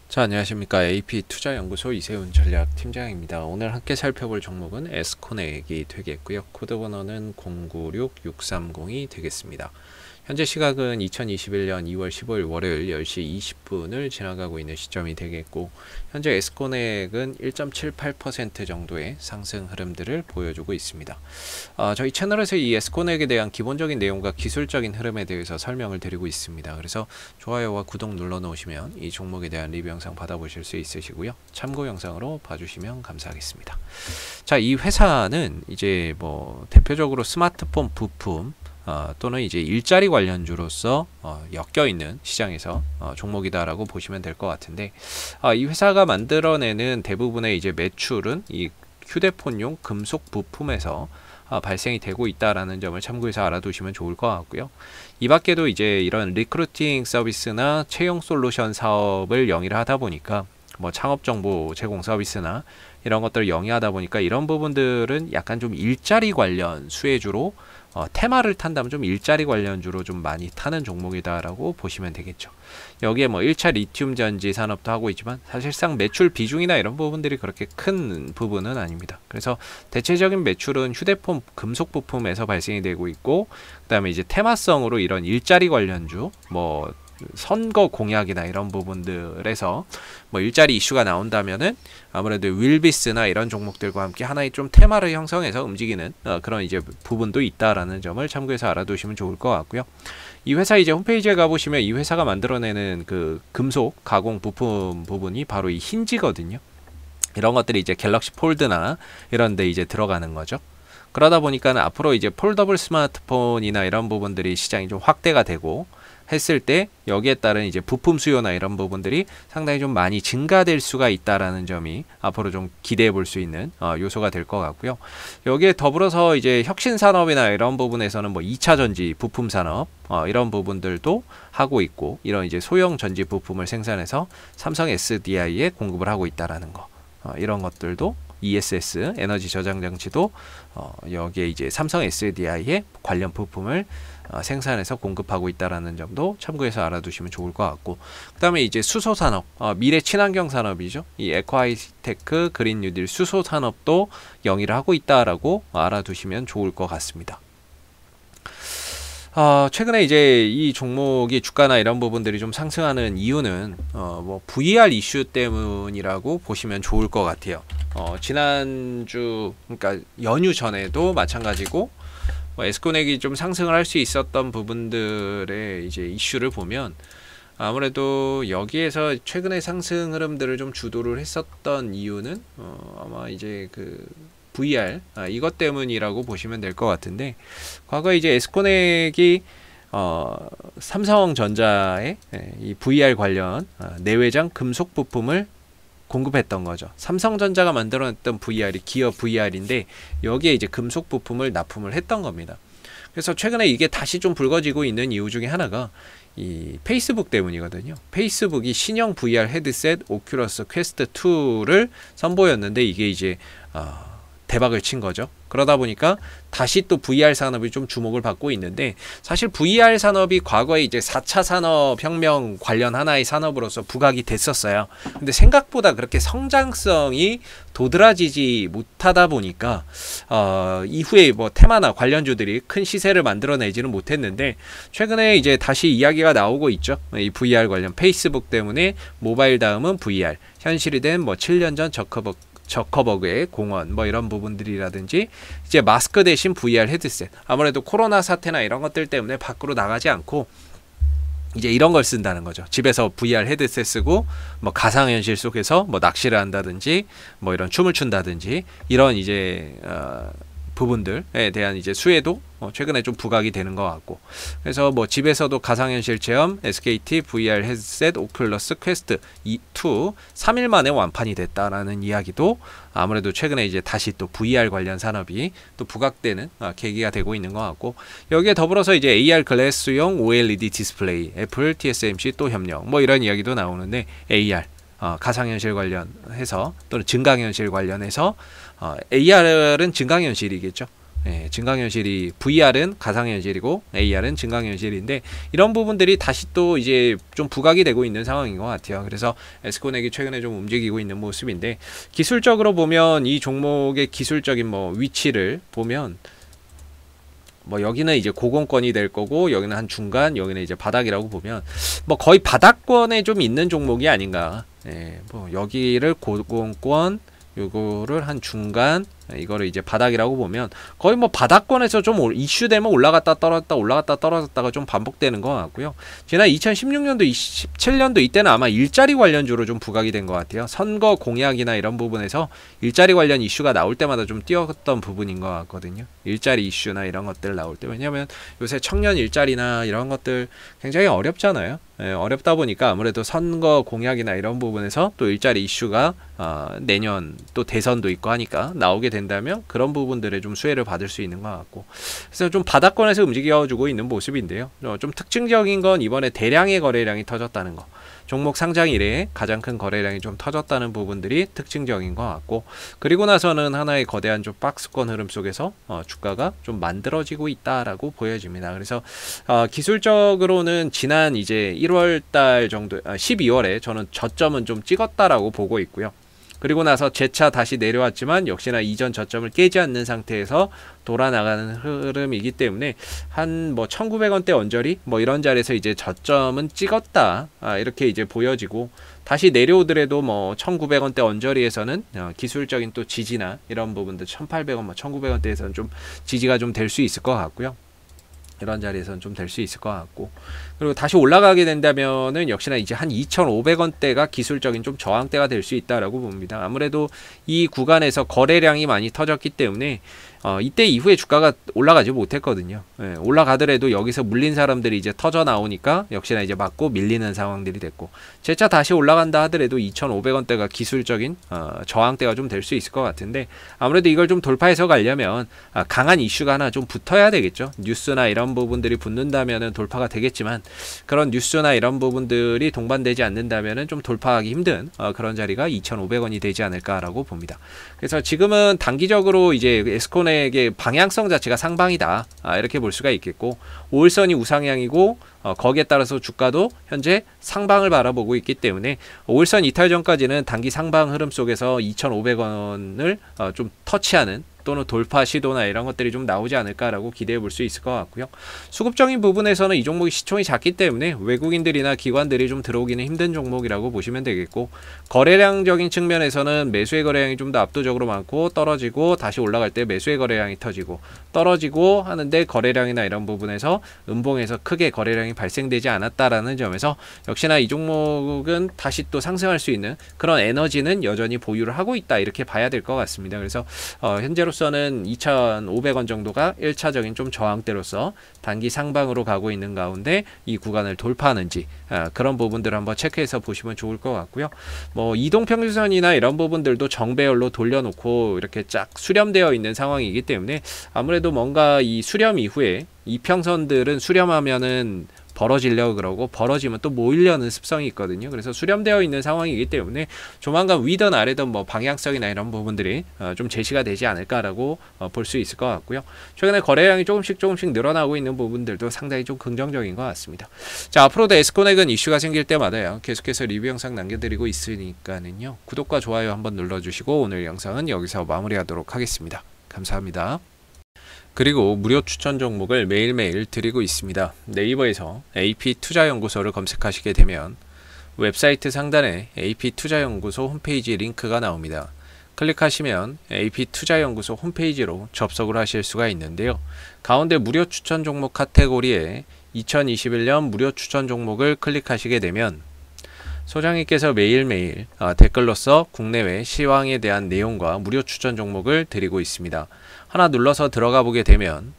자, 안녕하십니까. AP투자연구소 이세훈 전략팀장입니다. 오늘 함께 살펴볼 종목은 에스코넥이 되겠고요. 코드번호는 096630이 되겠습니다. 현재 시각은 2021년 2월 15일 월요일 10시 20분을 지나가고 있는 시점이 되겠고, 현재 에스코넥은 1.78% 정도의 상승 흐름들을 보여주고 있습니다. 저희 채널에서 이 에스코넥에 대한 기본적인 내용과 기술적인 흐름에 대해서 설명을 드리고 있습니다. 그래서 좋아요와 구독 눌러 놓으시면 이 종목에 대한 리뷰 영상 받아보실 수 있으시고요. 참고 영상으로 봐주시면 감사하겠습니다. 자, 이 회사는 이제 뭐 대표적으로 스마트폰 부품 또는 이제 일자리 관련주로서 엮여있는 시장에서 종목이다라고 보시면 될 것 같은데, 이 회사가 만들어내는 대부분의 이제 매출은 이 휴대폰용 금속 부품에서 발생이 되고 있다라는 점을 참고해서 알아두시면 좋을 것 같고요. 이 밖에도 이제 이런 리크루팅 서비스나 채용 솔루션 사업을 영위를 하다 보니까 뭐 창업 정보 제공 서비스나 이런 것들을 영위하다 보니까 이런 부분들은 약간 좀 일자리 관련 수혜주로 테마를 탄다면 좀 일자리 관련주로 좀 많이 타는 종목이다라고 보시면 되겠죠. 여기에 뭐 1차 리튬 전지 산업도 하고 있지만 사실상 매출 비중이나 이런 부분들이 그렇게 큰 부분은 아닙니다. 그래서 대체적인 매출은 휴대폰 금속 부품에서 발생이 되고 있고, 그다음에 이제 테마성으로 이런 일자리 관련주 뭐 선거 공약이나 이런 부분들에서 뭐 일자리 이슈가 나온다면은 아무래도 윌비스나 이런 종목들과 함께 하나의 좀 테마를 형성해서 움직이는 그런 이제 부분도 있다라는 점을 참고해서 알아두시면 좋을 것 같고요. 이 회사 이제 홈페이지에 가보시면 이 회사가 만들어내는 그 금속 가공 부품 부분이 바로 이 힌지거든요. 이런 것들이 이제 갤럭시 폴드나 이런 데 이제 들어가는 거죠. 그러다 보니까 앞으로 이제 폴더블 스마트폰이나 이런 부분들이 시장이 좀 확대가 되고 했을 때 여기에 따른 이제 부품 수요나 이런 부분들이 상당히 좀 많이 증가될 수가 있다라는 점이 앞으로 좀 기대해 볼 수 있는 요소가 될 것 같고요. 여기에 더불어서 이제 혁신 산업이나 이런 부분에서는 뭐 2차 전지 부품 산업 이런 부분들도 하고 있고, 이런 이제 소형 전지 부품을 생산해서 삼성 SDI에 공급을 하고 있다라는 거, 이런 것들도 ESS 에너지 저장 장치도 여기에 이제 삼성 SDI의 관련 부품을 생산해서 공급하고 있다라는 점도 참고해서 알아두시면 좋을 것 같고, 그 다음에 이제 수소 산업, 미래 친환경 산업이죠. 이 에코하이테크 그린 뉴딜 수소 산업도 영위를 하고 있다라고 알아두시면 좋을 것 같습니다. 최근에 이제 이 종목이 주가나 이런 부분들이 좀 상승하는 이유는 뭐 VR 이슈 때문이라고 보시면 좋을 것 같아요. 지난주, 그러니까 연휴 전에도 마찬가지고, 에스코넥이 좀 상승을 할 수 있었던 부분들의 이제 이슈를 보면 아무래도 여기에서 최근의 상승 흐름들을 좀 주도를 했었던 이유는 아마 이제 그 VR 이것 때문이라고 보시면 될 것 같은데, 과거에 이제 에스코넥이 삼성전자의 이 VR 관련 내외장 금속 부품을 공급했던 거죠. 삼성전자가 만들어냈던 VR이 기어 VR인데 여기에 이제 금속 부품을 납품을 했던 겁니다. 그래서 최근에 이게 다시 좀 불거지고 있는 이유 중에 하나가 이 페이스북 때문이거든요. 페이스북이 신형 VR 헤드셋 오큘러스 퀘스트 2를 선보였는데 이게 이제 대박을 친 거죠. 그러다 보니까 다시 또 VR 산업이 좀 주목을 받고 있는데, 사실 VR 산업이 과거에 이제 4차 산업혁명 관련 하나의 산업으로서 부각이 됐었어요. 근데 생각보다 그렇게 성장성이 도드라지지 못하다 보니까 이후에 뭐 테마나 관련주들이 큰 시세를 만들어내지는 못했는데, 최근에 이제 다시 이야기가 나오고 있죠. 이 VR 관련 페이스북 때문에 모바일 다음은 VR, 현실이 된 뭐 7년 전 저커버그의 공헌 뭐 이런 부분들이라든지, 이제 마스크 대신 VR 헤드셋, 아무래도 코로나 사태나 이런 것들 때문에 밖으로 나가지 않고 이제 이런 걸 쓴다는 거죠. 집에서 VR 헤드셋 쓰고 뭐 가상현실 속에서 뭐 낚시를 한다든지 뭐 이런 춤을 춘다든지 이런 이제 부분들에 대한 이제 수혜도 최근에 좀 부각이 되는 것 같고, 그래서 뭐 집에서도 가상현실 체험 SKT VR 헤드셋 오큘러스 퀘스트 2 3일 만에 완판이 됐다라는 이야기도 아무래도 최근에 이제 다시 또 VR 관련 산업이 또 부각되는 계기가 되고 있는 것 같고, 여기에 더불어서 이제 AR 글래스용 OLED 디스플레이, 애플 TSMC 또 협력 뭐 이런 이야기도 나오는데, AR 가상현실 관련해서 또는 증강현실 관련해서 AR은 증강현실이겠죠. 예, 증강현실이 VR은 가상현실이고 AR은 증강현실인데 이런 부분들이 다시 또 이제 좀 부각이 되고 있는 상황인 것 같아요. 그래서 에스코넥이 최근에 좀 움직이고 있는 모습인데 기술적으로 보면 이 종목의 기술적인 뭐 위치를 보면 뭐 여기는 이제 고공권이 될 거고 여기는 한 중간, 여기는 이제 바닥이라고 보면 뭐 거의 바닥권에 좀 있는 종목이 아닌가. 예, 뭐 여기를 고공권, 요거를 한 중간, 이거를 이제 바닥이라고 보면 거의 뭐 바닥권에서 좀 이슈되면 올라갔다 떨어졌다 올라갔다 떨어졌다가 좀 반복되는 것 같고요. 지난 2016년도 17년도 이때는 아마 일자리 관련주로 좀 부각이 된 것 같아요. 선거 공약이나 이런 부분에서 일자리 관련 이슈가 나올 때마다 좀 뛰었던 부분인 것 같거든요. 일자리 이슈나 이런 것들 나올 때. 왜냐면 요새 청년 일자리나 이런 것들 굉장히 어렵잖아요. 예, 어렵다 보니까 아무래도 선거 공약이나 이런 부분에서 또 일자리 이슈가 내년 또 대선도 있고 하니까 나오게 된다면 그런 부분들에 좀 수혜를 받을 수 있는 것 같고, 그래서 좀 바닥권에서 움직여주고 있는 모습인데요. 좀 특징적인 건 이번에 대량의 거래량이 터졌다는 거, 종목 상장 이래에 가장 큰 거래량이 좀 터졌다는 부분들이 특징적인 것 같고, 그리고 나서는 하나의 거대한 좀 박스권 흐름 속에서 주가가 좀 만들어지고 있다라고 보여집니다. 그래서 기술적으로는 지난 이제 1월달 정도, 12월에 저는 저점은 좀 찍었다라고 보고 있고요. 그리고 나서 재차 다시 내려왔지만 역시나 이전 저점을 깨지 않는 상태에서 돌아나가는 흐름이기 때문에 한 뭐 1900원대 언저리 뭐 이런 자리에서 이제 저점은 찍었다, 이렇게 이제 보여지고, 다시 내려오더라도 뭐 1900원대 언저리에서는 기술적인 또 지지나 이런 부분들 1800원 뭐 1900원대에서는 좀 지지가 좀 될 수 있을 것 같고요. 이런 자리에서는 좀 될 수 있을 것 같고, 그리고 다시 올라가게 된다면은 역시나 이제 한 2,500원대가 기술적인 좀 저항대가 될 수 있다라고 봅니다. 아무래도 이 구간에서 거래량이 많이 터졌기 때문에 이때 이후에 주가가 올라가지 못했거든요. 예, 올라가더라도 여기서 물린 사람들이 이제 터져 나오니까 역시나 이제 맞고 밀리는 상황들이 됐고, 재차 다시 올라간다 하더라도 2,500원대가 기술적인 저항대가 좀 될 수 있을 것 같은데, 아무래도 이걸 좀 돌파해서 가려면 강한 이슈가 하나 좀 붙어야 되겠죠. 뉴스나 이런 부분들이 붙는다면은 돌파가 되겠지만, 그런 뉴스나 이런 부분들이 동반되지 않는다면은 좀 돌파하기 힘든 그런 자리가 2,500원이 되지 않을까라고 봅니다. 그래서 지금은 단기적으로 이제 에스코넥의 방향성 자체가 상방이다, 이렇게 볼 수가 있겠고, 5일선이 우상향이고 거기에 따라서 주가도 현재 상방을 바라보고 있기 때문에 5일선 이탈 전까지는 단기 상방 흐름 속에서 2,500원을 좀 터치하는 또는 돌파 시도나 이런 것들이 좀 나오지 않을까라고 기대해 볼 수 있을 것 같고요. 수급적인 부분에서는 이 종목이 시총이 작기 때문에 외국인들이나 기관들이 좀 들어오기는 힘든 종목이라고 보시면 되겠고, 거래량적인 측면에서는 매수의 거래량이 좀 더 압도적으로 많고, 떨어지고 다시 올라갈 때 매수의 거래량이 터지고 떨어지고 하는데 거래량이나 이런 부분에서 음봉에서 크게 거래량이 발생되지 않았다라는 점에서 역시나 이 종목은 다시 또 상승할 수 있는 그런 에너지는 여전히 보유를 하고 있다, 이렇게 봐야 될 것 같습니다. 그래서 현재로서는 2,500원 정도가 1차적인 좀 저항대로서 단기 상방으로 가고 있는 가운데 이 구간을 돌파하는지, 그런 부분들을 한번 체크해서 보시면 좋을 것 같고요. 뭐 이동평균선이나 이런 부분들도 정배열로 돌려놓고 이렇게 쫙 수렴되어 있는 상황이기 때문에 아무래도 뭔가 이 수렴 이후에 이평선들은 수렴하면은 벌어지려고 그러고, 벌어지면 또 모이려는 습성이 있거든요. 그래서 수렴되어 있는 상황이기 때문에 조만간 위든 아래든 뭐 방향성이나 이런 부분들이 좀 제시가 되지 않을까라고 볼 수 있을 것 같고요. 최근에 거래량이 조금씩 늘어나고 있는 부분들도 상당히 좀 긍정적인 것 같습니다. 자, 앞으로도 에스코넥은 이슈가 생길 때마다요, 계속해서 리뷰 영상 남겨드리고 있으니까는요, 구독과 좋아요 한번 눌러주시고 오늘 영상은 여기서 마무리하도록 하겠습니다. 감사합니다. 그리고 무료 추천 종목을 매일매일 드리고 있습니다. 네이버에서 AP투자연구소를 검색하시게 되면 웹사이트 상단에 AP투자연구소 홈페이지 링크가 나옵니다. 클릭하시면 AP투자연구소 홈페이지로 접속을 하실 수가 있는데요. 가운데 무료 추천 종목 카테고리에 2021년 무료 추천 종목을 클릭하시게 되면 소장님께서 매일매일 댓글로서 국내외 시황에 대한 내용과 무료 추천 종목을 드리고 있습니다. 하나 눌러서 들어가 보게 되면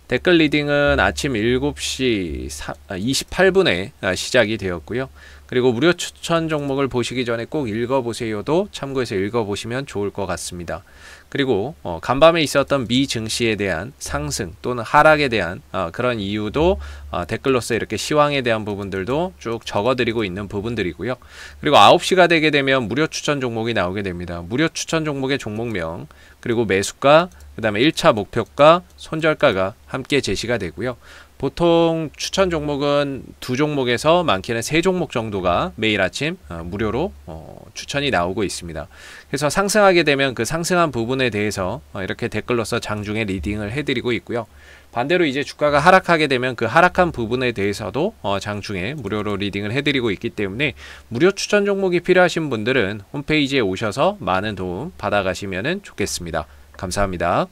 댓글 리딩은 아침 7시 28분에 시작이 되었고요. 그리고 무료 추천 종목을 보시기 전에 꼭 읽어보세요도 참고해서 읽어보시면 좋을 것 같습니다. 그리고 간밤에 있었던 미 증시에 대한 상승 또는 하락에 대한 그런 이유도 댓글로서 이렇게 시황에 대한 부분들도 쭉 적어드리고 있는 부분들이고요. 그리고 9시가 되게 되면 무료 추천 종목이 나오게 됩니다. 무료 추천 종목의 종목명, 그리고 매수가, 그 다음에 1차 목표가, 손절가가 함께 제시가 되고요. 보통 추천 종목은 2종목에서 많게는 3종목 정도가 매일 아침 무료로 추천이 나오고 있습니다. 그래서 상승하게 되면 그 상승한 부분에 대해서 이렇게 댓글로서 장중에 리딩을 해드리고 있고요. 반대로 이제 주가가 하락하게 되면 그 하락한 부분에 대해서도 장중에 무료로 리딩을 해드리고 있기 때문에 무료 추천 종목이 필요하신 분들은 홈페이지에 오셔서 많은 도움 받아가시면 좋겠습니다. 감사합니다.